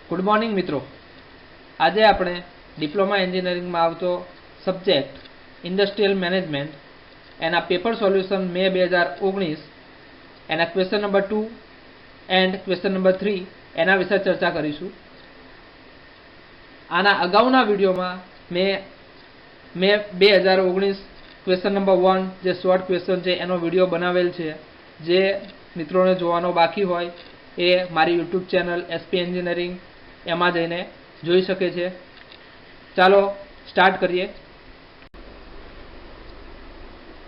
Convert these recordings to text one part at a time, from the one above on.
Good morning मित्रों। आज આપણે ડિપ્લોમા એન્જિનિયરિંગમાં આવતો સબ્જેક્ટ ઇન્ડસ્ટ્રીયલ મેનેજમેન્ટ એના પેપર સોલ્યુશન મે 2019 એના question number 2 and question number 3 એના વિશે ચર્ચા કરીશું। આના અગાઉના વિડિયોમાં મે 2019 ક્વેશ્ચન નંબર 1 જે શોર્ટ ક્વેશ્ચન છે એનો વિડિયો બનાવેલ છે। જે મિત્રોને જોવાનો બાકી હોય એ મારી YouTube ચેનલ એસપી એન્જિનિયરિંગ એમાં જઈને જોઈ શકે છે। ચાલો સ્ટાર્ટ કરીએ।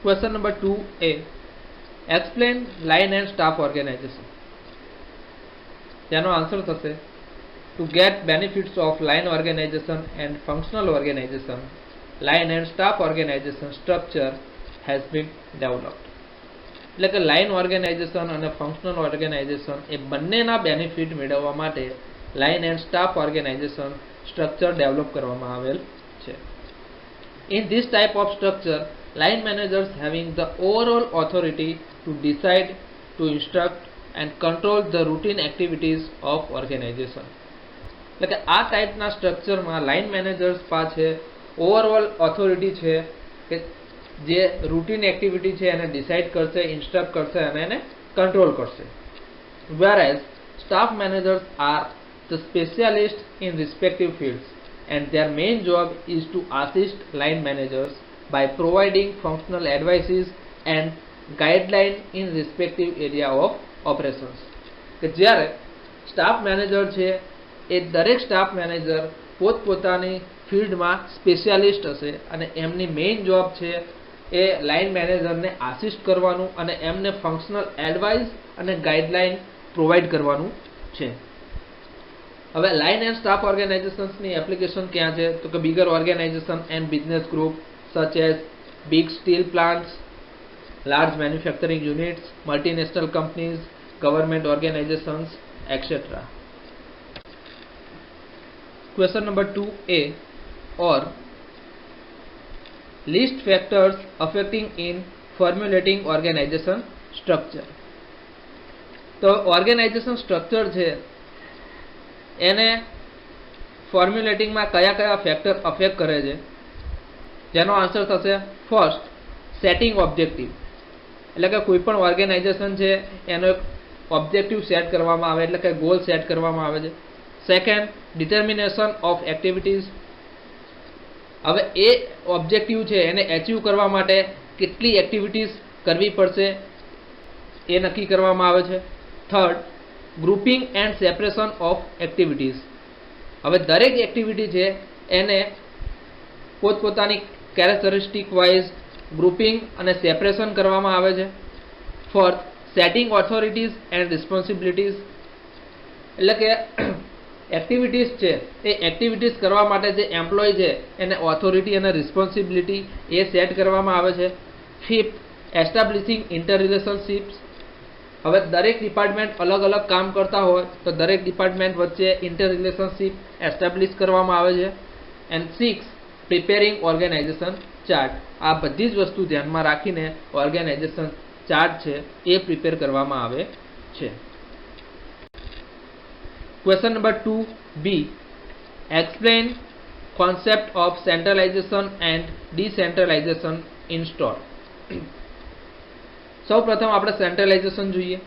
Question number 2A, explain line and staff organization. તેનો આન્સર થશે to get benefits of line organization and functional organization, line and staff organization structure has been developed. એટલે કે લાઇન ઓર્ગેનાઇઝેશન અને ફંક્શનલ ઓર્ગેનાઇઝેશન એ બંનેના benefit મેળવવા માટે line and staff organization structure develop કરવામાં આવેલ છે। In this type of structure, line managers having the overall authority to decide, to instruct and control the routine activities of organization। એટલે કે આ ટાઈપના સ્ટ્રક્ચરમાં લાઇન મેનેજર્સ પાસે ઓવરઓલ ઓથોરિટી છે કે જે રૂટીન એક્ટિવિટી છે એને ડિસાઇડ કરશે, ઇન્સ્ટ્રક્ટ કરશે અને એને કંટ્રોલ કરશે। whereas staff managers are the specialists in respective fields and their main job is to assist line managers by providing functional advices and guideline in respective area of operations। કે જ્યારે staff manager છે એ દરેક staff manager પોતપોતાની ફિલ્ડમાં specialist હશે અને એમની main job છે એ લાઇન મેનેજરને આસિસ્ટ કરવાનું અને એમને ફંક્શનલ એડવાઇસ અને ગાઈડલાઇન પ્રોવાઈડ કરવાનું છે। હવે લાઇન એન્ડ સ્ટાફ ઓર્ગેનાઇઝેશન્સની એપ્લિકેશન ક્યાં છે તો કે bigger organization and business group such as big steel plants, large manufacturing units, multinational companies, government organizations etcetera. Question number 2A, or list factors affecting in formulating organization structure। તો organisation structure છે એને ફોર્મ્યુલેટિંગમાં કયા કયા factor affect કરે છે જેનો answer થશે first, setting objective. એટલે કે કોઈ પણ ઓર્ગેનાઇઝેશન છે એનો એક ઓબ્જેક્ટિવ સેટ કરવામાં આવે એટલે કે ગોલ સેટ કરવામાં આવે છે। Second, determination of activities. હવે એ ઓબ્જેક્ટિવ છે એને એચીવ કરવા માટે કેટલી એક્ટિવિટીઝ કરવી પડશે એ નક્કી કરવામાં આવે છે। Third, grouping and separation of activities. હવે દરેક એક્ટિવિટી છે એને પોતપોતાની કેરેક્ટરિસ્ટિક વાઇઝ ગ્રુપિંગ અને સેપરેશન કરવામાં આવે છે। Fourth, setting authorities and responsibilities. એટલે કે એક્ટિવિટીઝ છે એ એક્ટિવિટીઝ કરવા માટે જે એમ્પ્લોય છે એને ઓથોરિટી અને રિસ્પોન્સિબિલિટી એ સેટ કરવામાં આવે છે। Fifth, એસ્ટાબ્લિશિંગ inter relationships. હવે દરેક ડિપાર્ટમેન્ટ અલગ અલગ કામ કરતા હોય તો દરેક ડિપાર્ટમેન્ટ વચ્ચે ઇન્ટર રિલેશનશિપ એસ્ટાબ્લિશ કરવામાં આવે છે। And six, preparing organization chart. આ બધી જ વસ્તુ ધ્યાનમાં રાખીને ઓર્ગેનાઇઝેશન ચાર્ટ છે એ પ્રિપેર કરવામાં આવે છે। Question number 2B, explain concept of centralisation and decentralisation in store. સૌ પ્રથમ આપણે સેન્ટ્રલાઇઝેશન જોઈએ।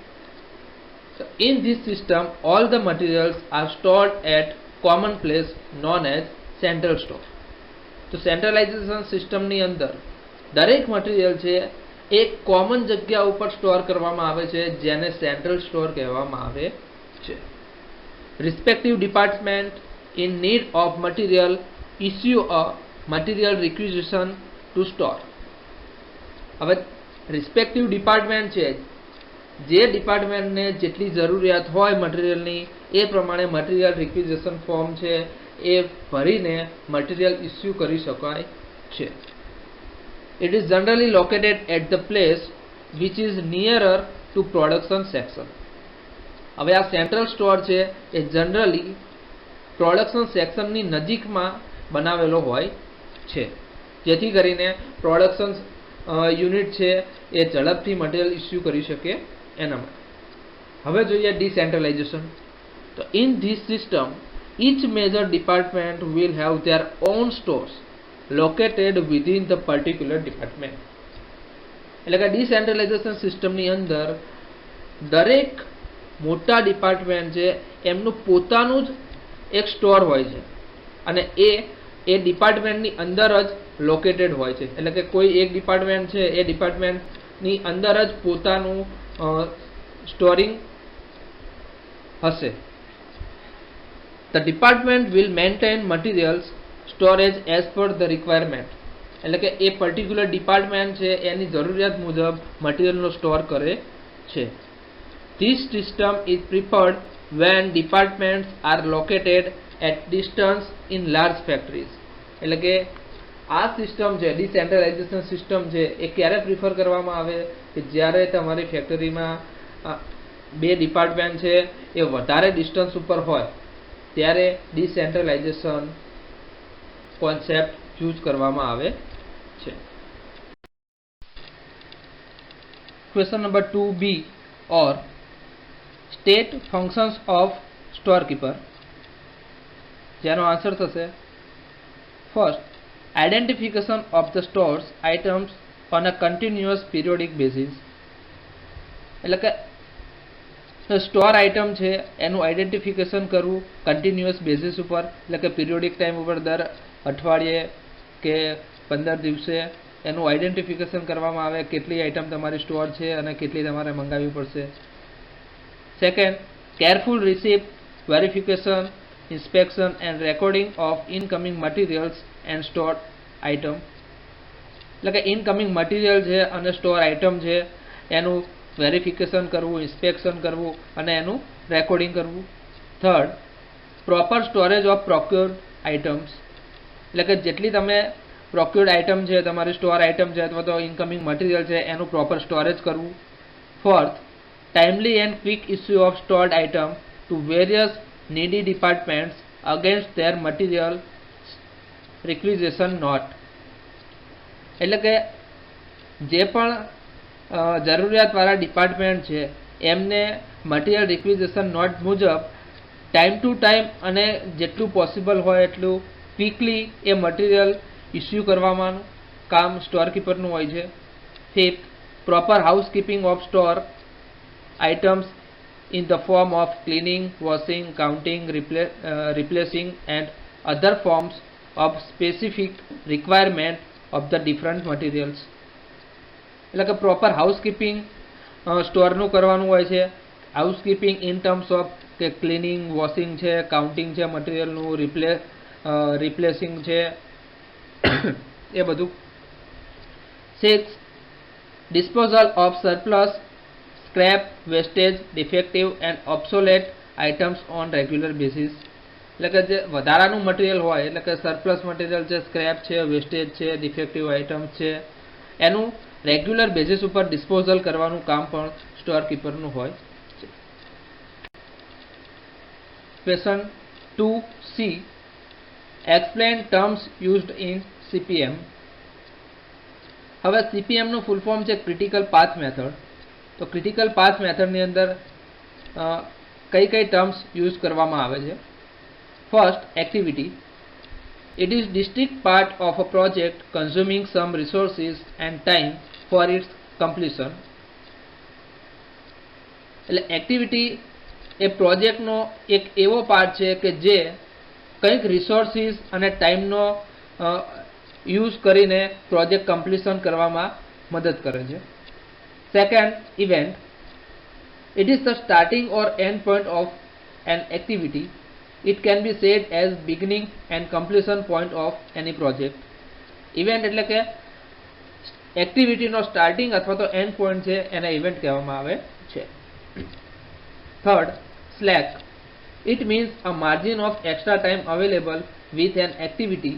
In this system all the materials are stored at common place known as central store. તો સેન્ટ્રલાઇઝેશન સિસ્ટમની અંદર દરેક મટીરિયલ છે એક કોમન જગ્યા ઉપર સ્ટોર કરવામાં આવે છે જેને સેન્ટ્રલ સ્ટોર કહેવામાં આવે છે। Respective department in need of material issue a material requisition to store. હવે રિસ્પેક્ટિવ ડિપાર્ટમેન્ટ છે જે ડિપાર્ટમેન્ટને જેટલી જરૂરિયાત હોય મટીરિયલની એ પ્રમાણે મટીરિયલ રિક્વિઝિશન ફોર્મ છે એ ભરીને મટીરિયલ ઇસ્યુ કરી શકાય છે। It is generally located at the place which is nearer to production section. હવે આ સેન્ટ્રલ સ્ટોર છે એ જનરલી પ્રોડક્શન સેક્શનની નજીકમાં બનાવેલો હોય છે જેથી કરીને પ્રોડક્શન યુનિટ છે એ ઝડપથી મટીરિયલ ઇસ્યુ કરી શકે એના માટે। હવે જોઈએ ડિસેન્ટ્રલાઇઝેશન। તો in this system each major department will have their own stores located within the particular department. એટલે કે ડિસેન્ટ્રલાઇઝેશન સિસ્ટમની અંદર દરેક મોટા ડિપાર્ટમેન્ટ છે એમનું પોતાનું જ એક સ્ટોર હોય છે અને એ ડિપાર્ટમેન્ટની અંદર જ લોકેટેડ હોય છે. એટલે કે કોઈ એક ડિપાર્ટમેન્ટ છે એ ડિપાર્ટમેન્ટની અંદર જ પોતાનું સ્ટોરિંગ હશે. The department will maintain materials storage as per the requirement. એટલે કે એ પર્ટિક્યુલર ડિપાર્ટમેન્ટ છે એની જરૂરિયાત મુજબ મટીરિયલનો સ્ટોર કરે છે. This system is preferred when departments are located at distance in large factories. એટલે કે આ સિસ્ટમ છે ડિસેન્ટ્રલાઇઝેશન સિસ્ટમ છે એ ક્યારે પ્રિફર કરવામાં આવે કે જ્યારે તમારી ફેક્ટરીમાં બે ડિપાર્ટમેન્ટ છે એ વધારે ડિસ્ટન્સ ઉપર હોય ત્યારે ડિસેન્ટ્રલાઇઝેશન કોન્સેપ્ટ યુઝ કરવામાં આવે છે. Question number 2B or state functions of storekeeper. જેનો આન્સર થશે first, identification of the stores items on a continuous periodic basis. એટલે કે સ્ટોર આઇટમ છે એનું આઈડેન્ટિફિકેશન કરવું કન્ટિન્યુઅસ બેઝિસ ઉપર, એટલે કે પિરિયોડિક ટાઈમ ઉપર દર અઠવાડિયે કે 15 દિવસે એનું આઈડેન્ટિફિકેશન કરવામાં આવે કેટલી આઇટમ તમારી સ્ટોર છે અને કેટલી તમારે મંગાવવી પડશે. Second, careful receipt, verification, inspection and recording of incoming materials and store item. એટલે કે ઇનકમિંગ મટીરિયલ છે અને સ્ટોર આઇટમ છે એનું વેરિફિકેશન કરવું, ઇન્સ્પેક્શન કરવું અને એનું રેકોર્ડિંગ કરવું. Third, proper storage of procured items. એટલે કે જેટલી તમે પ્રોક્યોર્ડ આઇટમ છે તમારી સ્ટોર આઇટમ છે અથવા તો ઇનકમિંગ મટીરિયલ છે એનું પ્રોપર સ્ટોરેજ કરવું. Fourth, timely and quick issue of stored item to various needy departments against their material requisition note. એટલે કે જે પણ જરૂરિયાતવાળા ડિપાર્ટમેન્ટ છે એમને મટીરિયલ રિક્વિઝિશન નોટ મુજબ ટાઈમ ટુ ટાઈમ અને જેટલું પોસિબલ હોય એટલું ક્વિકલી એ મટીરિયલ ઇસ્યુ કરવાનું કામ સ્ટોરકીપરનું હોય છે. Fifth, proper housekeeping of store items in the form of cleaning, washing, counting, replacing and other forms of specific requirement of the different materials. એટલે કે પ્રોપર હાઉસકીપિંગ સ્ટોરનું કરવાનું હોય છે. હાઉસકીપિંગ ઇન ટર્મ્સ ઓફ કે ક્લિનિંગ, વોશિંગ છે, counting છે મટીરિયલનું, replacing છે એ બધું. 6, disposal of surplus, scrap, wastage, defective and obsolete items on regular basis. એટલે કે જે વધારાનું મટીરિયલ હોય એટલે કે સરપ્લસ મટીરિયલ છે, સ્ક્રેપ છે, વેસ્ટેજ છે, ડિફેક્ટિવ આઇટમ્સ છે એનું રેગ્યુલર બેસિસ ઉપર ડિસ્પોઝલ કરવાનું કામ પણ સ્ટોરકીપરનું હોય છે. Question 2C, explain terms used in CPM. હવે CPM નું ફૂલ ફોર્મ છે ક્રિટિકલ પાથ મેથડ. તો ક્રિટિકલ પાથ મેથડની અંદર કઈ કઈ ટર્મ્સ યુઝ કરવામાં આવે છે. First, activity. It is distinct part of a project consuming some resources and time for its completion. એટલે એક્ટિવિટી એ પ્રોજેક્ટનો એક એવો પાર્ટ છે કે જે કંઈક રિસોર્સિસ અને ટાઈમનો યુઝ કરીને પ્રોજેક્ટ કમ્પ્લીશન કરવામાં મદદ કરે છે. Second, event. It is the starting or end point of an activity. It can be said as beginning and completion point of any project. Event એટલે કે એક્ટિવિટીનો સ્ટાર્ટિંગ અથવા તો એન્ડ પોઈન્ટ છે એને ઇવેન્ટ કહેવામાં આવે છે. Third, slack. It means a margin of extra time available with an activity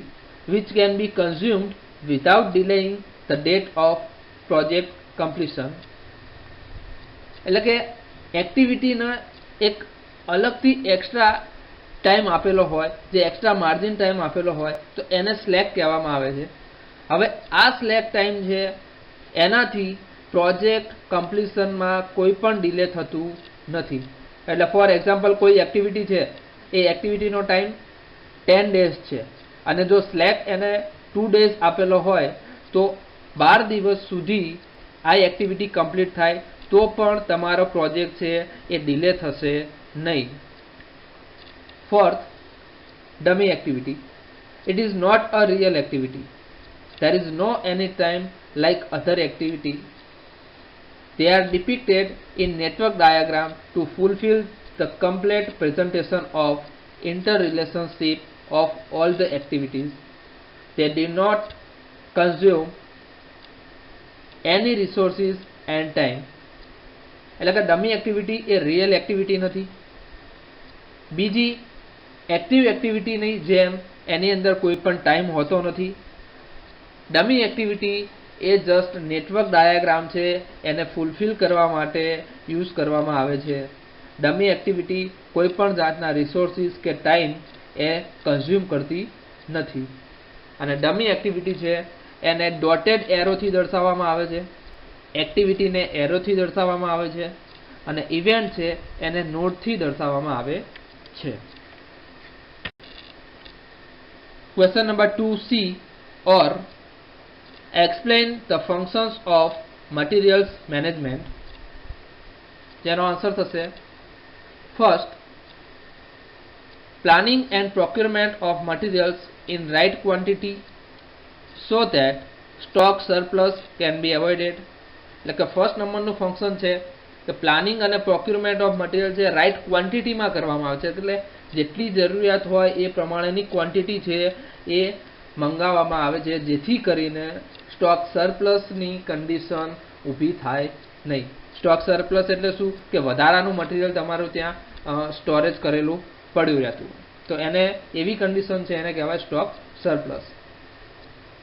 which can be consumed without delaying the date of project completion. એટલે કે એક્ટિવિટીનો એક અલગથી એક્સ્ટ્રા ટાઈમ આપેલો હોય, જે એક્સ્ટ્રા માર્જિન ટાઈમ આપેલો હોય તો એને સ્લેક કહેવામાં આવે છે. હવે આ સ્લેક ટાઈમ છે એનાથી પ્રોજેક્ટ કમ્પ્લીશનમાં કોઈ પણ ડિલે થતું નથી. એટલે ફોર એક્ઝામ્પલ કોઈ એક્ટિવિટી છે એ એક્ટિવિટીનો ટાઈમ 10 days છે અને જો સ્લેક એને 2 days આપેલો હોય તો 12 દિવસ સુધી આ એક્ટિવિટી કમ્પ્લીટ થાય તો પણ તમારો પ્રોજેક્ટ છે એ ડિલે થશે નહીં. Fourth, dummy activity. It is not a real activity. There is no any time like other activity. They are depicted in network diagram to fulfill the complete presentation of interrelationship of all the activities. They do not consume any resources and time. એટલે કે dummy activity એ real activity નથી. બીજી active એક્ટિવિટીની જેમ એની અંદર કોઈ પણ time હોતો નથી. ડમી એક્ટિવિટી એ જસ્ટ નેટવર્ક ડાયાગ્રામ છે, એને ફૂલફિલ કરવા માટે યુઝ કરવામાં આવે છે. ડમી એક્ટિવિટી કોઈ પણ જાતના રિસોર્સિસ કે ટાઈમ એ કન્ઝ્યુમ કરતી નથી. અને ડમી એક્ટિવિટી છે એને ડોટેડ એરોથી દર્શાવવામાં આવે છે, એક્ટિવિટીને એરોથી દર્શાવવામાં આવે છે અને ઇવેન્ટ છે એને નોટથી દર્શાવવામાં આવે છે. Question number 2C, or explain the functions of materials management. જેનો આન્સર થશે first, planning and procurement of materials in right quantity so that stock surplus can be avoided. એટલે કે ફર્સ્ટ નંબરનું ફંક્શન છે કે પ્લાનિંગ અને પ્રોક્યુરમેન્ટ ઓફ મટીરિયલ છે right ક્વોન્ટિટીમાં કરવામાં આવે છે. એટલે જેટલી જરૂરિયાત હોય એ પ્રમાણેની ક્વોન્ટિટી છે એ મંગાવવામાં આવે છે, જેથી કરીને સ્ટોક સરપ્લસની કન્ડિશન ઊભી થાય નહીં. સ્ટોક સરપ્લસ એટલે શું કે વધારાનું મટીરિયલ તમારું ત્યાં સ્ટોરેજ કરેલું પડ્યું રહેતું, તો એને એવી કન્ડિશન છે એને કહેવાય stock surplus.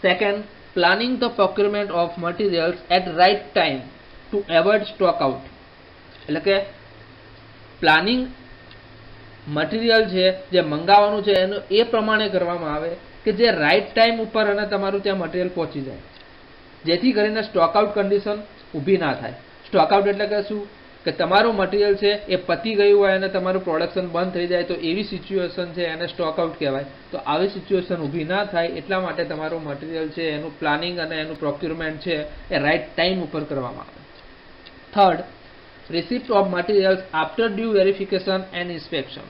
Second, planning the procurement of materials at right time to avoid stock out. એટલે કે પ્લાનિંગ મટીરિયલ છે જે મંગાવવાનું છે એનું એ પ્રમાણે કરવામાં આવે કે જે રાઇટ ટાઈમ ઉપર અને તમારું ત્યાં મટીરિયલ પહોંચી જાય, જેથી કરીને સ્ટોક આઉટ કન્ડિશન ઊભી ના થાય. સ્ટોક આઉટ એટલે કે શું કે તમારું મટીરિયલ છે એ પતી ગયું હોય અને તમારું પ્રોડક્શન બંધ થઈ જાય, તો એવી સિચ્યુએશન છે એને સ્ટોક આઉટ કહેવાય. તો આવી સિચ્યુએશન ઊભી ના થાય એટલા માટે તમારું મટીરિયલ છે એનું પ્લાનિંગ અને એનું પ્રોક્યુરમેન્ટ છે એ રાઇટ ટાઈમ ઉપર કરવામાં આવે. Third, receipt of materials after due verification and inspection.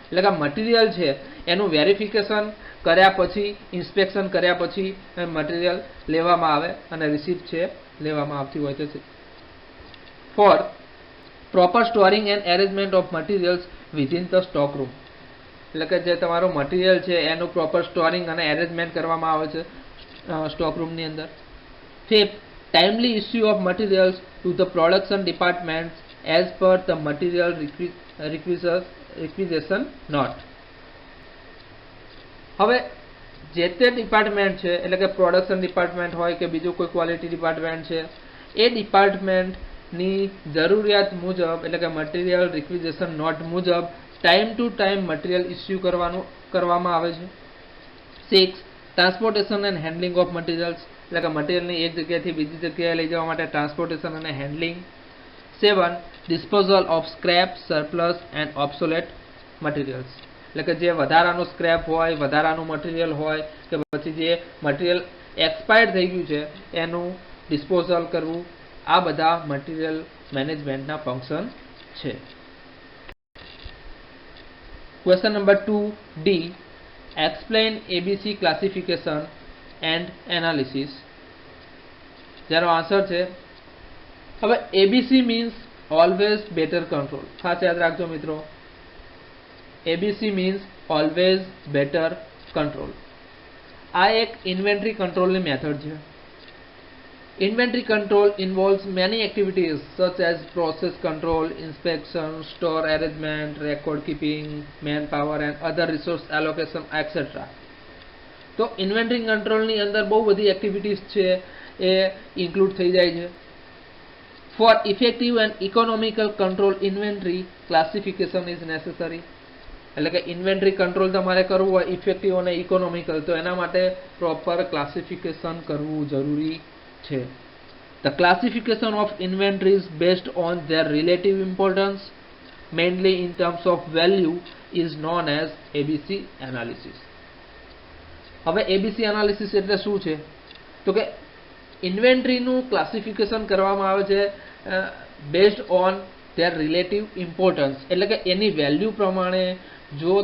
એટલે કે મટીરિયલ છે એનું વેરિફિકેશન કર્યા પછી, ઇન્સ્પેક્શન કર્યા પછી મટીરિયલ લેવામાં આવે અને રિસીપ્ટ છે લેવામાં આવતી હોય છે. Fourth, proper storing and arrangement of materials within the stock room. એટલે કે જે તમારું મટીરિયલ છે એનું પ્રોપર સ્ટોરિંગ અને એરેન્જમેન્ટ કરવામાં આવે છે સ્ટોક રૂમની અંદર. Fifth, timely issue of materials to the production departments as per the material requisition note. હવે જે તે ડિપાર્ટમેન્ટ છે એટલે કે પ્રોડક્શન ડિપાર્ટમેન્ટ હોય કે બીજું કોઈ ક્વોલિટી ડિપાર્ટમેન્ટ છે, એ ડિપાર્ટમેન્ટની જરૂરિયાત મુજબ એટલે કે મટીરિયલ રિક્વિઝિશન નોટ મુજબ time to time material issue કરવામાં આવે છે. 6, transportation and handling of materials. એટલે કે મટીરિયલની એક જગ્યાએથી બીજી જગ્યાએ લઈ જવા માટે ટ્રાન્સપોર્ટેશન અને handling. 7, disposal of scrap, surplus and obsolete materials. એટલે કે જે વધારાનું સ્ક્રેપ હોય, વધારાનું મટીરિયલ હોય કે પછી જે મટીરિયલ એક્સપાયર્ડ થઈ ગયું છે એનું ડિસ્પોઝલ કરવું, આ બધા મટીરિયલ મેનેજમેન્ટના ફંક્શન છે. Question number 2D, explain ABC classification and analysis. જેનો આન્સર છે હવે ABC means always better control. ખાસ યાદ રાખજો મિત્રો, ABC means always better control. આ એક ઇન્વેન્ટરી કંટ્રોલની મેથડ છે. Inventory control involves many activities such as process control, inspection, store arrangement, record keeping, manpower and other resource allocation, etc. તો inventory કંટ્રોલની અંદર બહુ બધી એક્ટિવિટીઝ છે એ ઇન્ક્લુડ થઈ જાય છે. For effective and economical control inventory classification is necessary. એટલે કે ઇન્વેન્ટરી કંટ્રોલ તમારે કરવું હોય ઇફેક્ટિવ અને ઇકોનોમિકલ, તો એના માટે પ્રોપર ક્લાસિફિકેશન કરવું જરૂરી છે. The classification of inventories based on their relative importance, mainly in terms of value is known as ABC analysis. હવે ABC analysis એટલે શું છે? તો કે ઇન્વેન્ટરીનું ક્લાસિફિકેશન કરવામાં આવે છે based on their relative importance, એટલે કે એની વેલ્યુ પ્રમાણે જો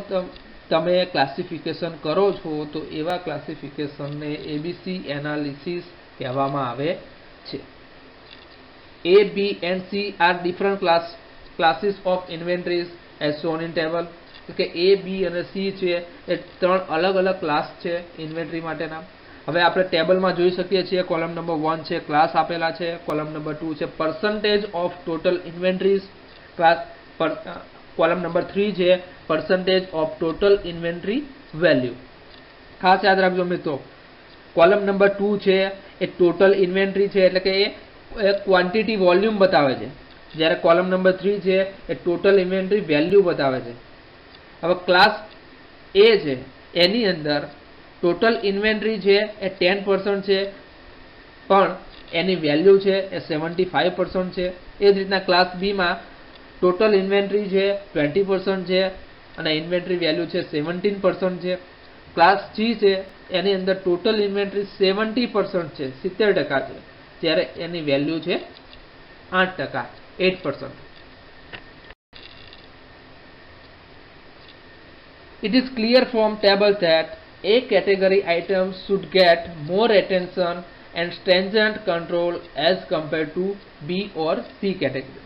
તમે ક્લાસિફિકેશન કરો છો તો એવા ક્લાસિફિકેશનને ABC એનાલિસિસ કહેવામાં આવે છે. A, B and C are different classes of inventories as shown in table. કે A, B અને C છે એ ત્રણ અલગ અલગ ક્લાસ છે ઇન્વેન્ટરી માટેના. હવે આપણે ટેબલમાં જોઈ શકીએ છીએ કોલમ નંબર 1 છે ક્લાસ આપેલા છે, કોલમ નંબર 2 છે percentage of total inventories, class column number 3 છે percentage of total inventory value. ખાસ યાદ રાખજો મિત્રો, કોલમ નંબર 2 છે એ ટોટલ ઇન્વેન્ટરી છે એટલે કે એ ક્વોન્ટિટી વોલ્યુમ બતાવે છે, જ્યારે કોલમ નંબર 3 છે એ ટોટલ ઇન્વેન્ટરી વેલ્યુ બતાવે છે. હવે ક્લાસ A છે એની અંદર ટોટલ ઇન્વેન્ટરી છે એ 10% છે પણ એની વેલ્યુ છે એ 75% છે. એ જ રીતના ક્લાસ B માં ટોટલ ઇન્વેન્ટરી છે 20% છે અને ઇન્વેન્ટરી વેલ્યુ છે 17% છે. ક્લાસ G છે એની અંદર ટોટલ ઇન્વેન્ટરી 70% છે, 70% છે, જ્યારે એની વેલ્યુ છે 8%, 8%. It is clear from table that A category items should get more attention and stringent control as compared to B or C category.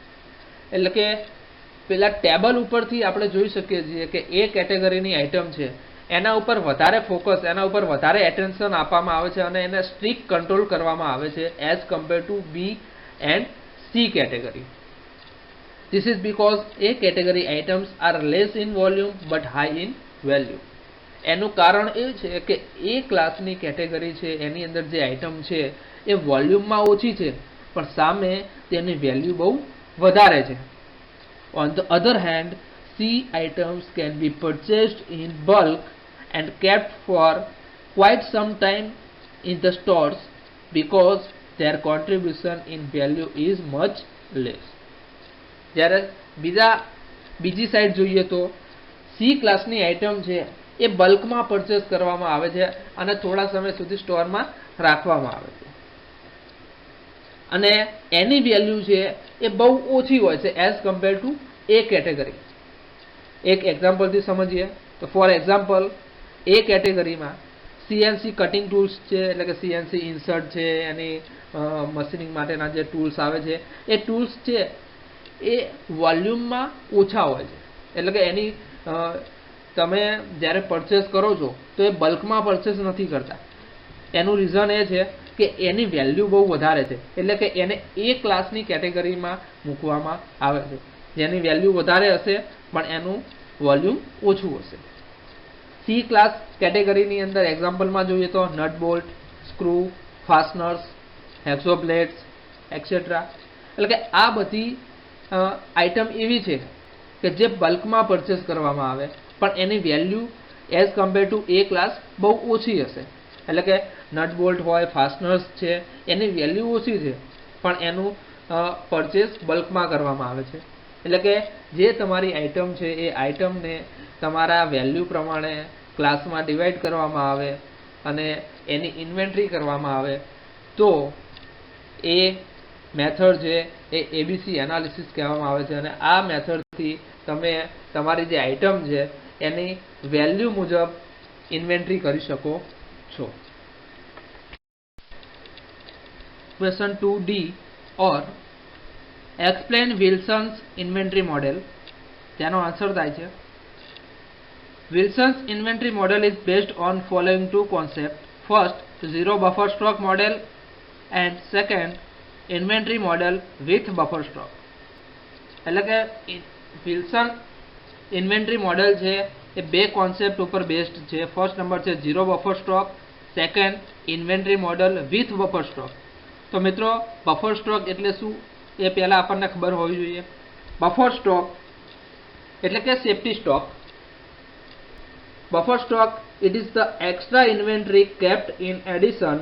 એટલે કે પેલા ટેબલ ઉપરથી આપણે જોઈ શકીએ છીએ કે A કેટેગરીની આઇટમ છે એના ઉપર વધારે ફોકસ, એના ઉપર વધારે એટેન્શન આપવામાં આવે છે અને એને સ્ટ્રિક્ટ કંટ્રોલ કરવામાં આવે છે as compare two B and C category. This is because A category items are less in volume but high in value. એનું કારણ એ છે કે એ ક્લાસની કેટેગરી છે એની અંદર જે આઇટમ છે એ વોલ્યુમમાં ઓછી છે પણ સામે તેની વેલ્યુ બહુ વધારે છે. On the other hand, C items can be purchased in bulk and kept for quite some time in the stores because their contribution in value is much less. જ્યારે બીજી સાઈડ જોઈએ તો C ક્લાસની item છે એ બલ્કમાં purchase કરવામાં આવે છે અને થોડા સમય સુધી સ્ટોરમાં રાખવામાં આવે છે અને એની વેલ્યુ છે એ બહુ ઓછી હોય છે as compare two A category. એક એક્ઝામ્પલથી સમજીએ તો ફોર એક્ઝામ્પલ A કેટેગરીમાં CNC કટિંગ ટૂલ્સ છે, એટલે કે CNC ઇન્સર્ટ છે, એની મશીનિંગ માટેના જે ટૂલ્સ આવે છે એ ટૂલ્સ છે એ વોલ્યુમમાં ઓછા હોય છે. એટલે કે એની તમે જ્યારે પરચેસ કરો છો તો એ બલ્કમાં પરચેસ નથી કરતા. એનું રીઝન એ છે કે એની વેલ્યુ બહુ વધારે છે, એટલે કે એને એ ક્લાસની કેટેગરીમાં મૂકવામાં આવે છે જેની વેલ્યુ વધારે હશે પણ એનું વોલ્યુમ ઓછું હશે. C ક્લાસ કેટેગરીની અંદર એક્ઝામ્પલમાં જોઈએ તો nut bolt, screw, fasteners, hacksaw blades etcetera. એટલે કે આ બધી આઇટમ એવી છે કે જે બલ્કમાં પરચેસ કરવામાં આવે પણ એની value as compare to A class બહુ ઓછી હશે. એટલે કે નટ બોલ્ટ હોય, ફાસ્ટનર્સ છે, એની વેલ્યુ ઓછી છે પણ એનું પરચેસ બલ્કમાં કરવામાં આવે છે. એટલે કે જે તમારી આઇટમ છે એ આઇટમને તમારા વેલ્યુ પ્રમાણે ક્લાસમાં ડિવાઈડ કરવામાં આવે અને એની ઇન્વેન્ટરી કરવામાં આવે તો એ મેથડ છે એ ABC એનાલિસિસ કહેવામાં આવે છે અને આ મેથડથી તમે તમારી જે આઇટમ છે એની વેલ્યુ મુજબ ઇન્વેન્ટરી કરી શકો છો. Question 2D or explain Wilson's inventory model. તેનો આન્સર થાય છે Wilson's inventory model is based on following two concepts. First, zero buffer stock model and second, inventory model with buffer stock. એટલે કે Wilson inventory model છે એ બે concept ઉપર based છે. First number છે zero buffer stock, second inventory model with buffer stock. તો મિત્રો buffer stock એટલે શું એ પહેલા આપણને ખબર હોવી જોઈએ. બફર સ્ટોક એટલે કે safety stock. Buffer stock it is the extra inventory kept in addition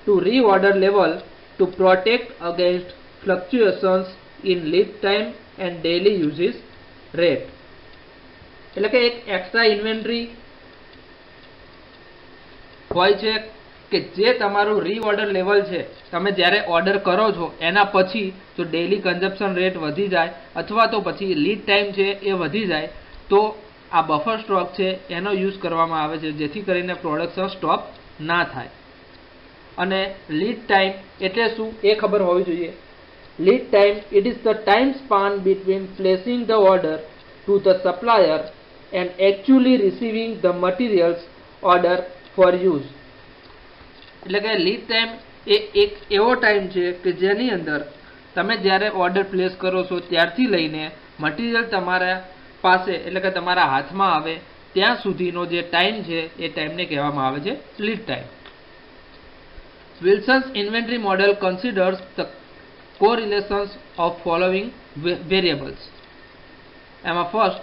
to reorder level to protect against fluctuations in lead time and daily uses rate એટલે કે એક એક્સ્ટ્રા ઇન્વેન્ટરી હોય છે કે જે તમારું રીઓર્ડર લેવલ છે, તમે જ્યારે ઓર્ડર કરો છો એના પછી જો ડેઇલી કન્ઝપ્શન રેટ વધી જાય અથવા તો પછી લીડ ટાઈમ છે એ વધી જાય તો આ બફર સ્ટોક છે એનો યુઝ કરવામાં આવે છે, જેથી કરીને પ્રોડક્શન સ્ટોપ ના થાય. અને લીડ ટાઈમ એટલે શું એ ખબર હોવી જોઈએ. Lead time it is the time span between placing the order to the supplier and actually receiving the materials order four use. એટલે કે લીડ ટાઈમ એ એક એવો ટાઈમ છે કે જેની અંદર તમે જ્યારે ઓર્ડર પ્લેસ કરો છો ત્યારથી લઈને મટીરિયલ તમારા પાસે એટલે કે તમારા હાથમાં આવે ત્યાં સુધીનો જે ટાઈમ છે એ ટાઈમને કહેવામાં આવે છે lead time. Wilson's inventory model considers the correlations of following variables. એમાં first,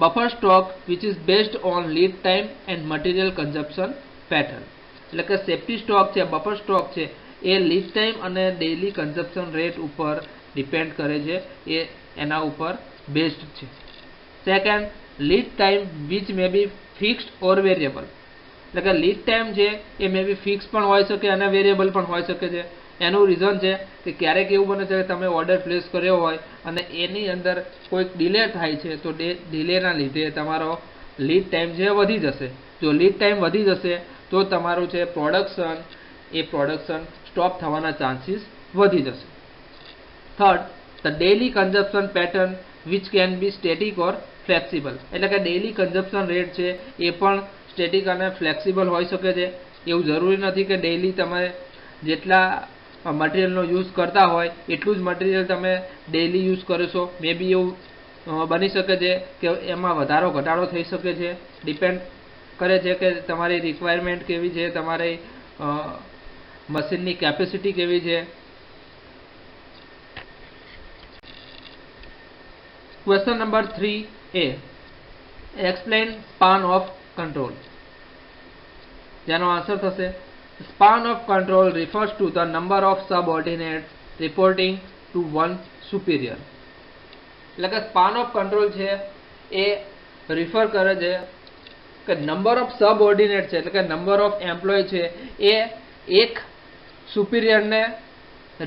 buffer stock which is based on lead time and material consumption pattern. એટલે કે સેફ્ટી સ્ટોક છે, બફર સ્ટોક છે એ લીડ ટાઈમ અને ડેઇલી કન્ઝપ્શન રેટ ઉપર depend કરે છે, એ એના ઉપર બેઝડ છે. Second, lead time which may be fixed or variable. એટલે કે લીડ ટાઈમ છે એ મે બી ફિક્સ પણ હોઈ શકે અને વેરિયેબલ પણ હોઈ શકે છે. એનું રીઝન છે કે ક્યારેક એવું બને છે કે તમે ઓર્ડર પ્લેસ કર્યો હોય અને એની અંદર કોઈક ડિલે થાય છે તો ડિલેના લીધે તમારો લીડ ટાઈમ છે વધી જશે. જો લીડ ટાઈમ વધી જશે તો તમારું છે પ્રોડક્શન સ્ટોપ થવાના ચાન્સીસ વધી જશે. Third, the daily consumption pattern which can be static or flexible. એટલે કે ડેઇલી કન્ઝપ્શન રેટ છે એ પણ સ્ટેટિક અને ફ્લેક્સિબલ હોઈ શકે છે. એવું જરૂરી નથી કે ડેઇલી તમે જેટલા મટીરિયલનો યુઝ કરતા હોય એટલું જ મટીરિયલ તમે ડેઇલી યુઝ કરો છો. મે બી એવું બની શકે છે કે એમાં વધારો ઘટાડો થઈ શકે છે. ડિપેન્ડ કરે છે કે તમારી રિક્વાયરમેન્ટ કેવી છે, તમારી મશીનની કેપેસિટી કેવી છે. Question number 3A, explain span of control. જેનો આન્સર થશે span of control refers to the number of subordinates reporting to one superior. એટલે કે સ્પાન ઓફ કંટ્રોલ છે એ રિફર કરે છે કે નંબર ઓફ સબઓર્ડિનેટ છે એટલે કે નંબર ઓફ એમ્પ્લોય છે એ એક સુપિરિયરને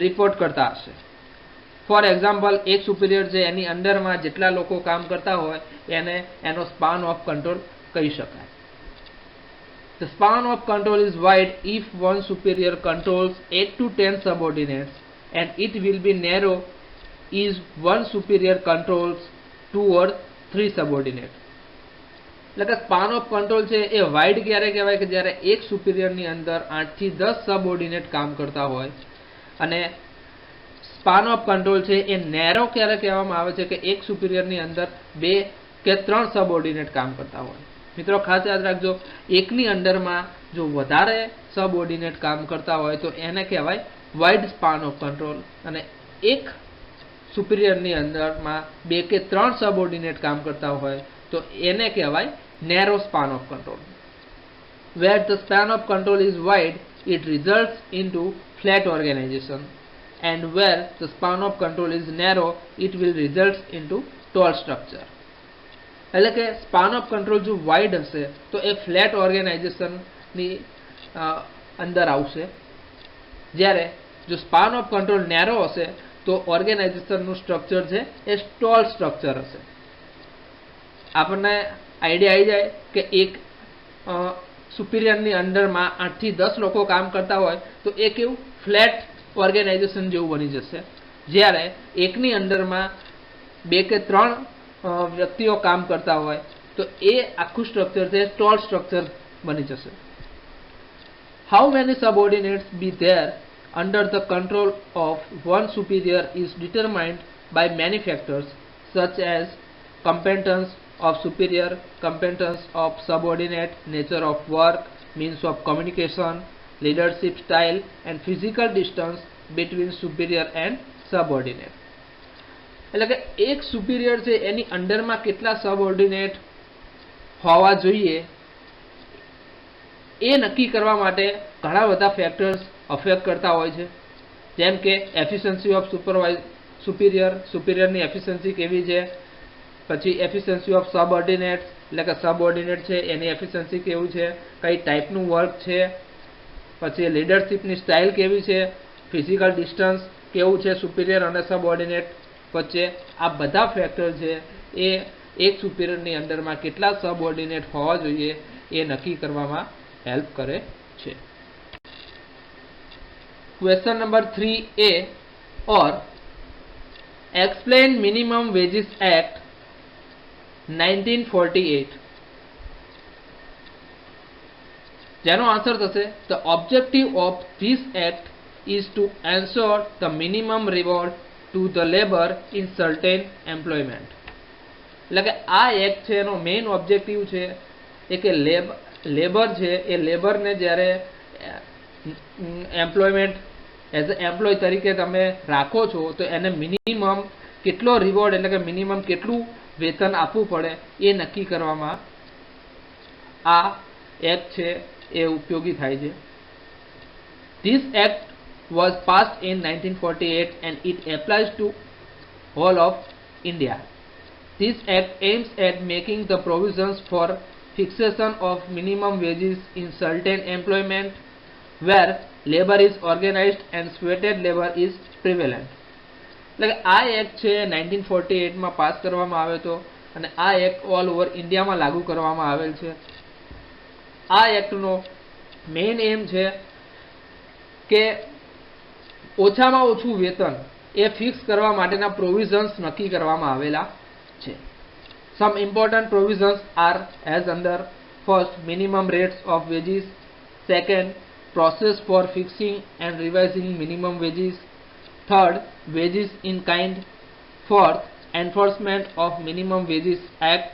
રિપોર્ટ કરતા હશે. ફોર એક્ઝામ્પલ, એક સુપિરિયર છે એની અંડરમાં જેટલા લોકો કામ કરતા હોય એને એનો સ્પાન ઓફ કંટ્રોલ કહી શકાય. The span of control is wide if one superior controls 8 to 10 subordinates, and it will be narrow if one superior controls 2 or 3 subordinates. એટલે કે સ્પાન ઓફ કંટ્રોલ છે એ વાઇડ ક્યારે કહેવાય કે જ્યારે એક સુપિરિયરની અંદર 8 થી 10 સબઓર્ડિનેટ કામ કરતા હોય, અને સ્પાન ઓફ કંટ્રોલ છે એ નેરો ક્યારે કહેવામાં આવે છે કે એક સુપિરિયરની અંદર 2 કે 3 સબઓર્ડિનેટ કામ કરતા હોય. મિત્રો ખાસ યાદ રાખજો, એકની અંડરમાં જો વધારે સબઓર્ડિનેટ કામ કરતા હોય તો એને કહેવાય વાઇડ સ્પાન ઓફ કંટ્રોલ, અને એક સુપિરિયરની અંદરમાં 2 કે 3 સબઓર્ડિનેટ કામ કરતા હોય તો એને કહેવાય narrow span of control. Where the span of control is wide, it results into flat organization, and where the span of control is narrow, it will result into tall structure. એટલે કે span of control જો wide હશે તો એ flat ઓર્ગેનાઇઝેશનની અંદર આવશે, જ્યારે જો span of control narrow હશે તો ઓર્ગેનાઇઝેશનનું સ્ટ્રક્ચર છે એ સ્ટોલ સ્ટ્રક્ચર હશે. આપણને આઈડિયા આવી જાય કે એક સુપિરિયરની અંડરમાં 8 થી 10 લોકો કામ કરતા હોય તો એ કેવું ફ્લેટ ઓર્ગેનાઇઝેશન જેવું બની જશે, જ્યારે એકની અંડરમાં 2 કે 3 વ્યક્તિઓ કામ કરતા હોય તો એ આખું સ્ટ્રક્ચર છે સ્ટોલ સ્ટ્રક્ચર બની જશે. How many subordinates be there under the control of one superior is determined by many factors such as competence of superior, competence of subordinate, nature of work, means of communication, leadership style, and physical distance between superior and subordinate. એટલે કે એક superior છે એની અંડરમાં કેટલા subordinate હોવા જોઈએ એ નક્કી કરવા માટે ઘણા બધા ફેક્ટર્સ અફેક્ટ કરતા હોય છે, જેમ કે એફિશિયન્સી ઓફ સુપિરિયરની એફિશિયન્સી કેવી છે, પછી એફિશિયન્સી ઓફ સબઓર્ડિનેટ્સ, એટલે કે સબઓર્ડિનેટ છે એની એફિશિયન્સી કેવું છે, કઈ ટાઈપનું વર્ક છે, પછી લીડરશિપની સ્ટાઇલ કેવી છે, ફિઝિકલ ડિસ્ટન્સ કેવું છે સુપિરિયર અને સબઓર્ડિનેટ વચ્ચે. આ બધા ફેક્ટર છે એ એક સુપિરિયરની અંડરમાં કેટલા સબઓર્ડિનેટ હોવા જોઈએ એ નક્કી કરવામાં હેલ્પ કરે છે. Question number 3A or explain minimum wages act 1948. જેનો આન્સર થશે the objective of this act is to ensure the minimum reward to the labor in certain employment. એટલે કે આ એક્ટ છે એનો મેઇન ઓબ્જેક્ટિવ છે એ કે લેબર છે એ લેબરને જ્યારે એમ્પ્લોયમેન્ટ એઝ અ એમ્પ્લોય તરીકે તમે રાખો છો તો એને મિનિમમ કેટલો રિવોર્ડ એટલે કે મિનિમમ કેટલું વેતન આપવું પડે એ નક્કી કરવામાં આ એક્ટ છે એ ઉપયોગી થાય છે. This act was passed in 1948 and it applies to whole of India. This act aims at making the provisions for fixation of minimum wages in certain employment where labor is organized and sweated labor is prevalent. એટલે કે આ act છે 1948માં pass કરવામાં આવ્યો હતો અને આ act all over ઇન્ડિયામાં લાગુ કરવામાં આવેલ છે. આ એક્ટનો મેઇન એમ છે કે ઓછામાં ઓછું વેતન એ ફિક્સ કરવા માટેના પ્રોવિઝન્સ નક્કી કરવામાં આવેલા છે. Some important provisions are as under: first, minimum rates of wages; second, process for fixing and revising minimum wages; third, wages in kind; fourth, enforcement of minimum wages act;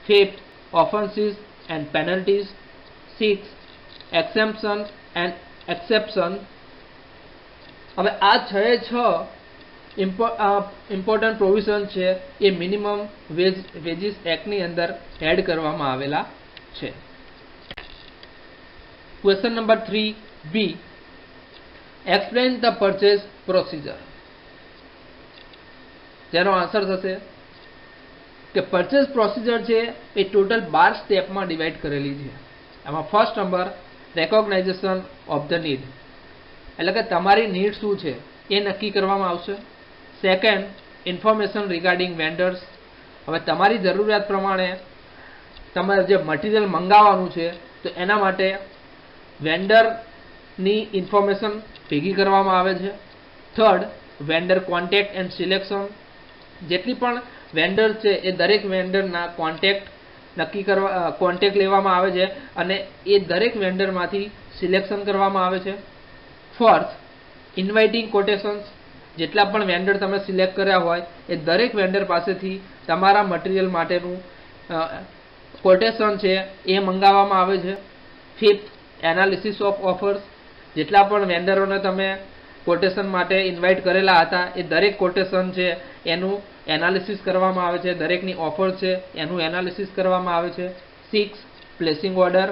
fifth, offences and penalties; sixth, exemptions and exception. હવે આ છ important provision છે એ minimum veggies એક્ટની અંદર add કરવામાં આવેલા છે. Question number 3B. Explain the purchase procedure. જેનો answer થશે કે પરચેસ પ્રોસિજર છે એ ટોટલ 12 સ્ટેપમાં ડિવાઈડ કરેલી છે. એમાં first number recognisation of the need, એટલે કે તમારી નીડ શું છે એ નક્કી કરવામાં આવશે. સેકન્ડ, ઇન્ફોર્મેશન રિગાર્ડિંગ વેન્ડર્સ, હવે તમારી જરૂરિયાત પ્રમાણે તમારે જે મટીરિયલ મંગાવવાનું છે તો એના માટે વેન્ડરની ઇન્ફોર્મેશન ભેગી કરવામાં આવે છે. Third, vendor contact and selection, જેટલી પણ વેન્ડર છે એ દરેક વેન્ડરના કોન્ટેક્ટ લેવામાં આવે છે અને એ દરેક વેન્ડરમાંથી સિલેક્શન કરવામાં આવે છે. ફોર્થ, ઇન્વાઇટિંગ કોટેશન્સ, જેટલા પણ વેન્ડર તમે સિલેક્ટ કર્યા હોય એ દરેક વેન્ડર પાસેથી તમારા મટીરિયલ માટેનું કોટેશન છે એ મંગાવવામાં આવે છે. ફિફ્થ, એનાલિસિસ ઓફ ઓફર્સ, જેટલા પણ વેન્ડરોને તમે કોટેશન માટે ઇન્વાઇટ કરેલા હતા એ દરેક કોટેશન છે એનું એનાલિસિસ કરવામાં આવે છે, દરેકની ઓફર છે એનું એનાલિસિસ કરવામાં આવે છે. સિક્સ, પ્લેસિંગ ઓર્ડર,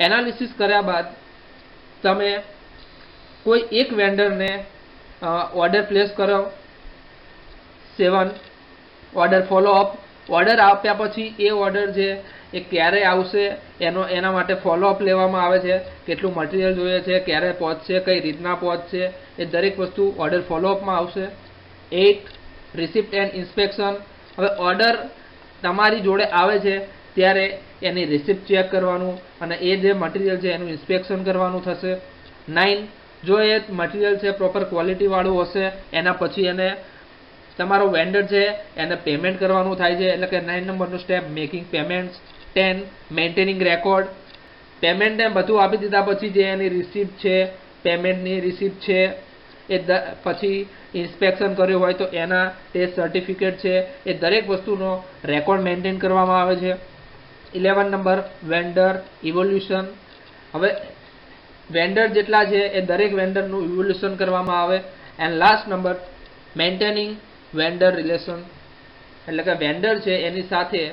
એનાલિસિસ કર્યા બાદ તમે કોઈ એક વેન્ડરને ઓર્ડર પ્લેસ કરો. 7, ઓર્ડર ફોલોઅપ, ઓર્ડર આપ્યા પછી એ ઓર્ડર છે એ ક્યારે આવશે એના માટે ફોલોઅપ લેવામાં આવે છે, કેટલું મટીરિયલ જોઈએ છે, ક્યારે પહોંચશે, કઈ રીતના પહોંચશે, એ દરેક વસ્તુ ઓર્ડર ફોલોઅપમાં આવશે. 8, રિસિપ્ટ એન્ડ ઇન્સ્પેક્શન, હવે ઓર્ડર તમારી જોડે આવે છે ત્યારે એની રિસિપ્ટ ચેક કરવાનું અને એ જે મટીરિયલ છે એનું ઇન્સ્પેક્શન કરવાનું થશે. 9, જો એ મટીરિયલ છે પ્રોપર ક્વોલિટીવાળું હશે એના પછી એને તમારો વેન્ડર છે એને પેમેન્ટ કરવાનું થાય છે, એટલે કે 9 નંબરનું step making payments. 10, maintaining record, પેમેન્ટને બધું આપી દીધા પછી જે એની રિસિપ્ટ છે, પેમેન્ટની રિસિપ્ટ છે, એ પછી ઇન્સ્પેક્શન કર્યું હોય તો એના ટેસ્ટ સર્ટિફિકેટ છે, એ દરેક વસ્તુનો રેકોર્ડ મેન્ટેન કરવામાં આવે છે. 11 નંબર, વેન્ડર ઇવોલ્યુશન, હવે વેન્ડર જેટલા છે એ દરેક વેન્ડરનું ઇવોલ્યુશન કરવામાં આવે. And last number, maintaining vendor relation, એટલે કે વેન્ડર છે એની સાથે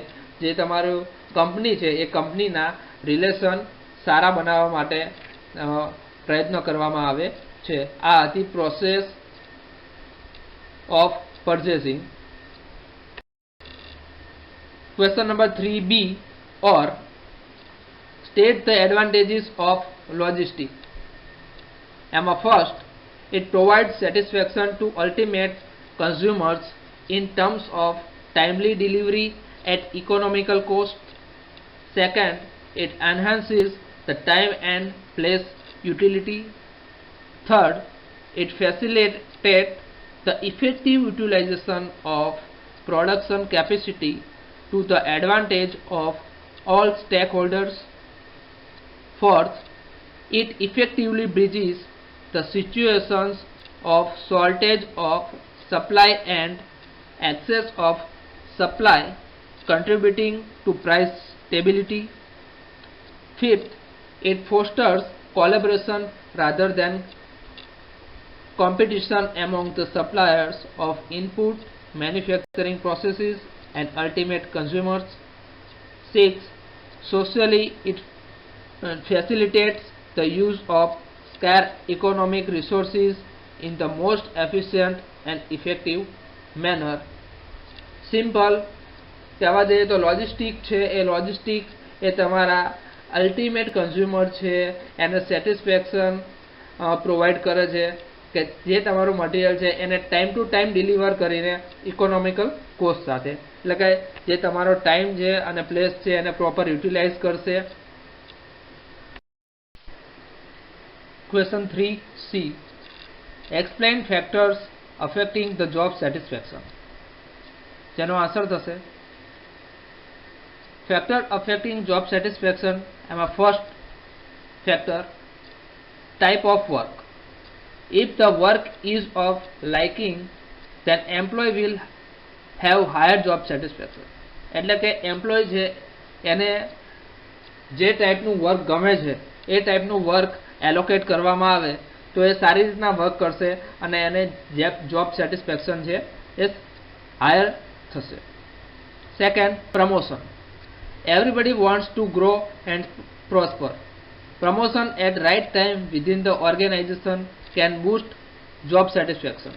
જે તમારું કંપની છે એ કંપનીના રિલેશન સારા બનાવવા માટે પ્રયત્ન કરવામાં આવે છે. આ હતી process of purchasing. Question number 3b, or state the advantages of logistics. First, it provides satisfaction to ultimate consumers in terms of timely delivery at economical cost. Second, it enhances the time and place utility. Third, it facilitates the effective utilization of production capacity to the advantage of all stakeholders. Fourth, it effectively bridges the situations of shortage of supply and excess of supply, contributing to price stability. Fifth, it fosters collaboration rather than competition among the suppliers of input, manufacturing processes, and ultimate consumers. Sixth, socially it facilitates the use of scarce economic resources in the most efficient and effective manner. Simple કહેવા જઈએ તો logistic છે એ તમારા ultimate consumer છે એને satisfaction provide કરે છે કે જે તમારું મટીરિયલ છે એને ટાઈમ ટુ ટાઈમ ડિલિવર કરીને ઇકોનોમિકલ કોસ્ટ સાથે, એટલે કે જે તમારો ટાઈમ છે અને પ્લેસ છે એને પ્રોપર યુટિલાઇઝ કરશે. Question 3c, explain factors affecting the job satisfaction. જેનો આન્સર થશે factor affecting job satisfaction. એમાં first factor, type of work. If the work is of liking, then employee will have higher job satisfaction. એટલે કે employ છે એને જે ટાઈપનું work ગમે છે એ ટાઈપનું વર્ક એલોકેટ કરવામાં આવે તો એ સારી રીતના વર્ક કરશે અને એને જે જોબ સેટિસ્ફેક્શન છે એ હાયર થશે. Second, promotion. Everybody wants to grow and prosper. Promotion at right time within the organisation can boost job satisfaction.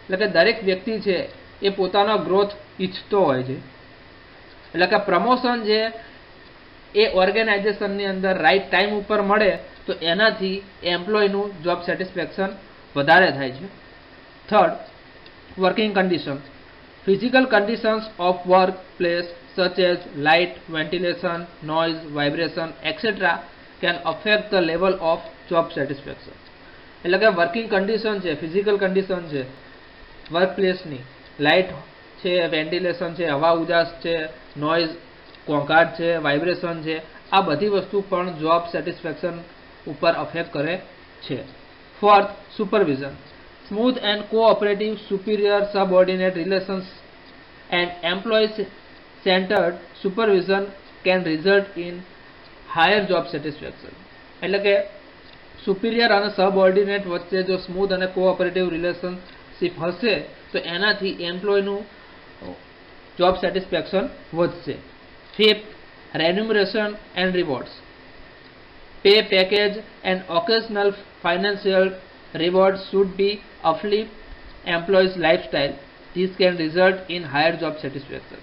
એટલે કે દરેક વ્યક્તિ છે એ પોતાનો ગ્રોથ ઈચ્છતો હોય છે, એટલે કે પ્રમોશન જે એ ઓર્ગેનાઇઝેશનની અંદર રાઇટ ટાઈમ ઉપર મળે તો એનાથી એમ્પ્લોયનું જોબ સેટિસ્ફેક્શન વધારે થાય છે. Third, working condition. Physical conditions of work place such as light, ventilation, noise, vibration et cetera can affect the level of job satisfaction. એટલે કે વર્કિંગ કન્ડિશન છે, ફિઝિકલ કન્ડિશન છે વર્ક પ્લેસની, લાઇટ છે, વેન્ટિલેશન છે, હવા ઉજાસ છે, નોઇઝ, કોંકાટ છે, વાઇબ્રેશન છે, આ બધી વસ્તુ પણ જોબ સેટિસ્ફેક્શન ઉપર અફેક્ટ કરે છે. Fourth, supervision. Smooth and cooperative superior subordinate relations and employ centred supervision can result in higher job satisfaction. એટલે કે સુપિરિયર અને સબઓર્ડિનેટ વચ્ચે જો સ્મૂથ અને કોઓપરેટિવ રિલેશનશિપ હશે તો એનાથી એમ્પ્લોયનું જોબ સેટિસ્ફેક્શન વધશે. Fifth, remuneration and rewards. Pay package and occasional financial rewards should be uplift employees' lifestyle. This can result in higher job satisfaction.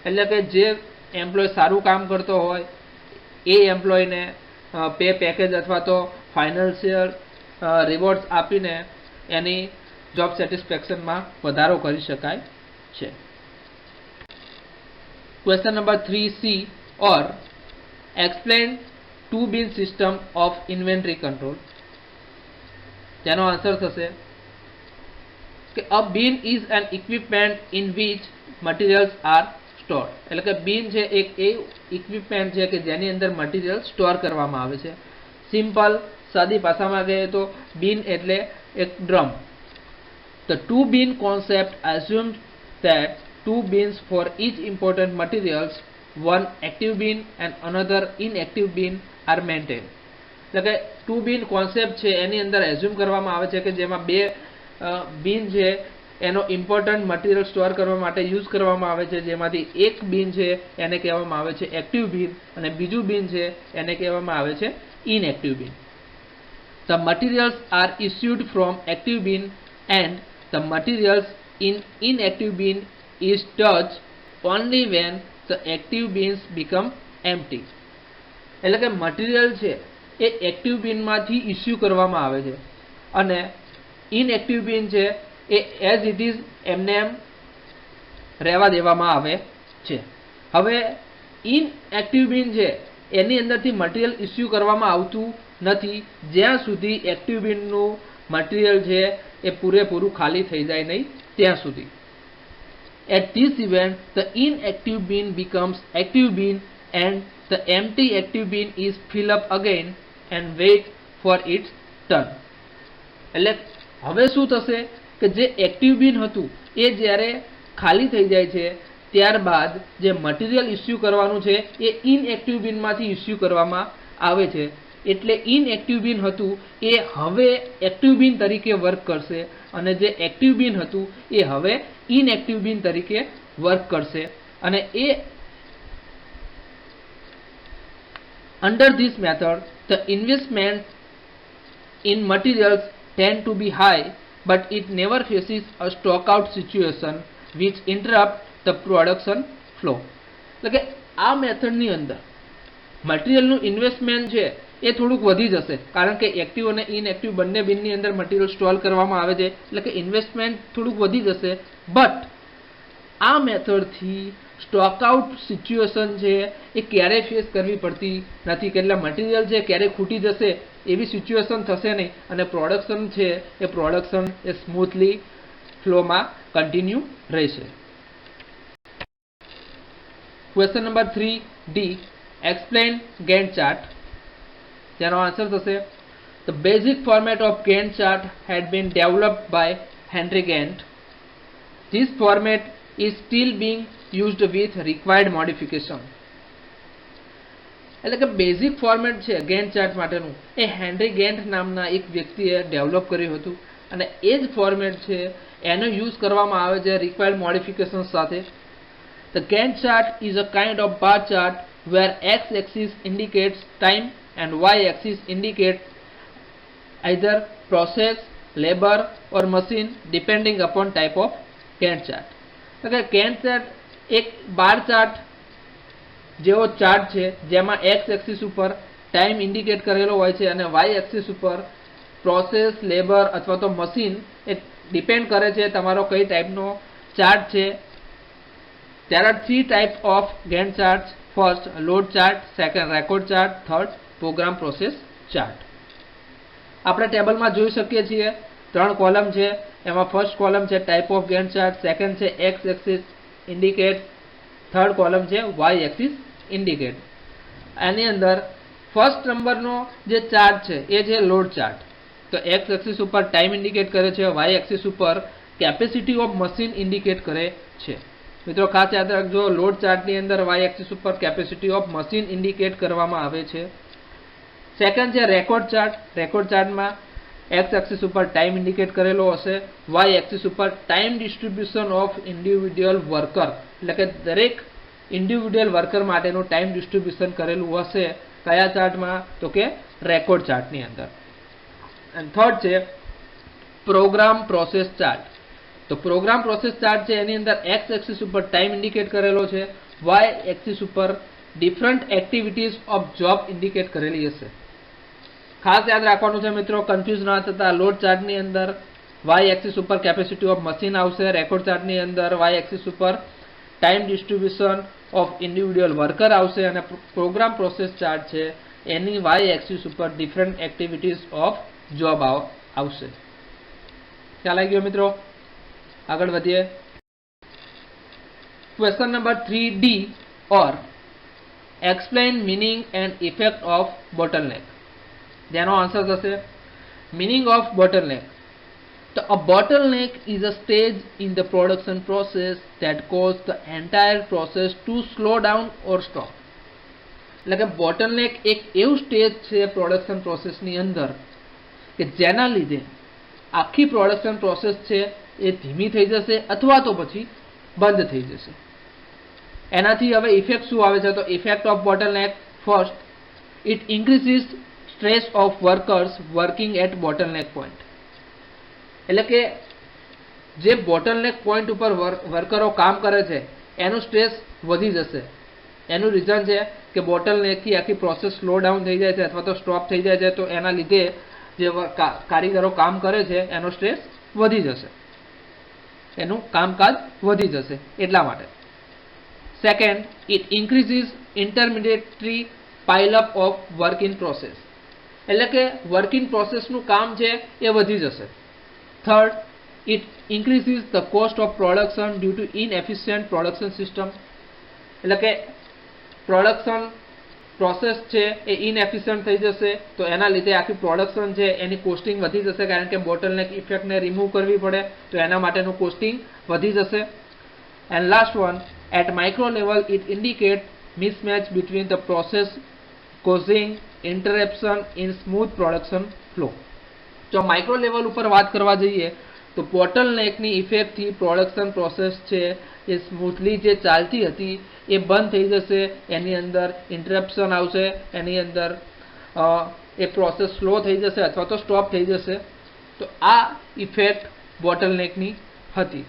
એટલે કે જે એમ્પ્લોય સારું કામ કરતો હોય એ એમ્પ્લોયને પે પેકેજ અથવા તો ફાઇનાન્શિયલ રિવોર્ડ્સ આપીને એની જોબ સેટિસ્ફેક્શનમાં વધારો કરી શકાય છે. Question number 3c, or explain two bin system of inventory control. જેનો આન્સર થશે કે a bin is an equipment in which materials are stored. એટલે કે bin છે એક એ ઇક્વિપમેન્ટ છે કે જેની અંદર મટીરિયલ સ્ટોર કરવામાં આવે છે. સિમ્પલ સાદી ભાષામાં કહીએ તો bin એટલે એક drum. The two bin concept assumes that two bins for each important materials, one active bin and another inactive bin are maintained. એટલે કે ટુ બિન કોન્સેપ્ટ છે એની અંદર એઝ્યુમ કરવામાં આવે છે કે જેમાં બે બિન છે એનો ઇમ્પોર્ટન્ટ મટીરિયલ સ્ટોર કરવા માટે યુઝ કરવામાં આવે છે, જેમાંથી એક બિન છે એને કહેવામાં આવે છે એક્ટિવ બિન અને બીજું બિન છે એને કહેવામાં આવે છે ઇનએક્ટિવ બિન. The materials are issued from active bin and the materials in inactive bin is touched only when the active bins become empty. એટલે કે મટીરિયલ છે એ એક્ટિવ બિનમાંથી ઇસ્યુ કરવામાં આવે છે અને ઇનએક્ટિવ બિન છે એ એઝ ઇટ ઇઝ એમને એમ રહેવા દેવામાં આવે છે. હવે ઇનએક્ટિવ બિન છે એની અંદરથી મટીરિયલ ઇસ્યુ કરવામાં આવતું નથી જ્યાં સુધી એક્ટિવ બિનનું મટીરિયલ છે એ પૂરેપૂરું ખાલી થઈ જાય નહીં ત્યાં સુધી. At this event, the inactive bin becomes active bin and the empty active bin is filled up again and wait for its turn. એટલે હવે શું થશે કે જે એક્ટિવ બિન હતું એ જ્યારે ખાલી થઈ જાય છે ત્યારબાદ જે મટીરિયલ ઇસ્યુ કરવાનું છે એ ઇનએક્ટિવ બિનમાંથી ઇસ્યુ કરવામાં આવે છે. એટલે ઇનએક્ટિવ બિન હતું એ હવે એક્ટિવ બિન તરીકે વર્ક કરશે અને જે એક્ટિવ બિન હતું એ હવે ઇનએક્ટિવ બિન તરીકે વર્ક કરશે અને એ under this method the investment in materials tend to be high but it never faces a stock out situation which interrupt the production flow. એટલે કે આ મેથડની અંદર મટીરિયલનું ઇન્વેસ્ટમેન્ટ છે એ થોડુંક વધી જશે કારણ કે એક્ટિવ અને ઇનએક્ટિવ બંને બિનની અંદર મટીરિયલ સ્ટોર કરવામાં આવે છે એટલે કે ઇન્વેસ્ટમેન્ટ થોડુંક વધી જશે. બટ આ મેથડથી સ્ટોક આઉટ સિચ્યુએશન છે એ ક્યારેય ફેસ કરવી પડતી નથી કે એટલે મટીરિયલ છે ક્યારેય ખૂટી જશે એવી સિચ્યુએશન થશે નહીં અને પ્રોડક્શન છે એ પ્રોડક્શન એ સ્મૂથલી ફ્લોમાં કન્ટિન્યુ રહેશે. Question number 3D, explain Gantt chart. જેનો આન્સર થશે the basic format of Gantt chart had been developed by Henry Gantt. This format is still being used with required modification. એટલે કે basic format છે Gantt chart માટેનું એ henry Gantt નામના એક વ્યક્તિએ develop કર્યું હતું અને એ જ ફોર્મેટ છે એનો યુઝ કરવામાં આવે છે રિક્વાયર્ડ મોડિફિકેશન સાથે. The Gantt chart is a kind of bar chart where x-axis indicates time and y-axis indicates either process, labor or machine depending upon type of Gantt chart. એટલે Gantt chart એક bar chart જેવો chart છે જેમાં x axis ઉપર time indicate કરેલો હોય છે અને વાય એક્સિસ ઉપર પ્રોસેસ, લેબર અથવા તો મશીન એ ડિપેન્ડ કરે છે તમારો કઈ ટાઈપનો ચાર્ટ છે. There are three types of Gantt charts. First, load chart. Second, record chart. Third, program process chart. આપણે ટેબલમાં જોઈ શકીએ છીએ 3 કોલમ છે. એમાં ફર્સ્ટ કોલમ છે type of Gantt chart, second છે X axis indicate, third column છે વાય એક્સિસ ઇન્ડિકેટ. આની અંદર ફર્સ્ટ નંબરનો જે ચાર્ટ છે એ છે લોડ ચાર્ટ. તો એક્સ એક્સિસ ઉપર ટાઈમ ઇન્ડિકેટ કરે છે, વાય એક્સિસ ઉપર કેપેસિટી ઓફ મશીન ઇન્ડિકેટ કરે છે. મિત્રો ખાસ યાદ રાખજો લોડ ચાર્ટની અંદર વાય એક્સિસ ઉપર કેપેસિટી ઓફ મશીન ઇન્ડિકેટ કરવામાં આવે છે. સેકન્ડ છે record chart. Record ચાર્ટમાં x axis ઉપર ટાઈમ ઇન્ડિકેટ કરેલો હશે, વાય એક્સિસ ઉપર time distribution of individual worker એટલે કે દરેક ઇન્ડિવિડ્યુઅલ વર્કર માટેનું ટાઈમ ડિસ્ટ્રીબ્યુશન કરેલું હશે. કયા ચાર્ટમાં? તો કે રેકોર્ડ ચાર્ટની અંદર. અને થર્ડ છે પ્રોગ્રામ પ્રોસેસ ચાર્ટ. તો પ્રોગ્રામ પ્રોસેસ ચાર્ટ છે એની અંદર એક્સ એક્સિસ ઉપર ટાઈમ ઇન્ડિકેટ કરેલો છે, વાય એક્સિસ ઉપર different activities of job indicate કરેલી હશે. ખાસ યાદ રાખવાનું છે મિત્રો, કન્ફ્યુઝ ન થતા. લોડ ચાર્ટની અંદર વાય એક્સિસ ઉપર કેપેસિટી ઓફ મશીન આવશે, રેકોર્ડ ચાર્ટની અંદર વાય એક્સિસ ઉપર time distribution of individual worker આવશે અને પ્રોગ્રામ પ્રોસેસ ચાર્ટ છે એની વાય એક્સિસ ઉપર ડિફરન્ટ એક્ટિવિટીઝ ઓફ જોબ આવશે. ખ્યાલ આવી ગયો મિત્રો? આગળ વધીએ. Question number 3D or explain meaning and effect of bottleneck. જેનો આન્સર થશે meaning of bottleneck. So a bottleneck is a stage in the production process that causes the entire process to slow down or stop. એટલે કે bottleneck એક એવું stage છે production પ્રોસેસની અંદર કે જેના લીધે આખી પ્રોડક્શન પ્રોસેસ છે એ ધીમી થઈ જશે અથવા તો પછી બંધ થઈ જશે. એનાથી હવે ઇફેક્ટ શું આવે છે? તો effect of bottleneck, first it increases stress of workers working at bottleneck point. એટલે કે જે બોટલનેક પોઈન્ટ ઉપર વર્કરો કામ કરે છે એનું સ્ટ્રેસ વધી જશે. એનું રીઝન છે કે બોટલનેકથી આખી પ્રોસેસ સ્લો ડાઉન થઈ જાય છે અથવા તો સ્ટોપ થઈ જાય છે, તો એના લીધે જે કારીગરો કામ કરે છે એનો સ્ટ્રેસ વધી જશે, એનું કામકાજ વધી જશે એટલા માટે. Second, it increases intermediatory pile up of work in process, એટલે કે વર્ક ઇન પ્રોસેસનું કામ છે એ વધી જશે. Third, it increases the cost of production due to inefficient production system, એટલે કે પ્રોડક્શન પ્રોસેસ છે એ ઇનએફિશિયન્ટ થઈ જશે, તો એના લીધે આખી પ્રોડક્શન છે એની કોસ્ટિંગ વધી જશે, કારણ કે બોટલનેક ઇફેક્ટને રિમૂવ કરવી પડે, તો એના માટેનું કોસ્ટિંગ વધી જશે. And last one, at micro level it indicate mismatch between the process causing interruption in smooth production flow. જો માઇક્રો લેવલ ઉપર વાત કરવા જઈએ તો બોટલનેકની ઇફેક્ટથી પ્રોડક્શન પ્રોસેસ છે એ સ્મૂથલી જે ચાલતી હતી એ બંધ થઈ જશે, એની અંદર ઇન્ટરપ્શન આવશે, એની અંદર એ પ્રોસેસ સ્લો થઈ જશે અથવા તો સ્ટોપ થઈ જશે. તો આ ઇફેક્ટ બોટલનેકની હતી.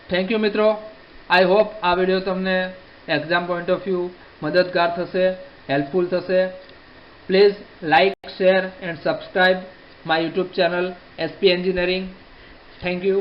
થેન્ક યુ મિત્રો. આઈ હોપ આ વિડીયો તમને એક્ઝામ પોઈન્ટ ઓફ વ્યૂ મદદગાર થશે, હેલ્પફુલ થશે. Please like, share and subscribe my YouTube channel SP Engineering. Thank you.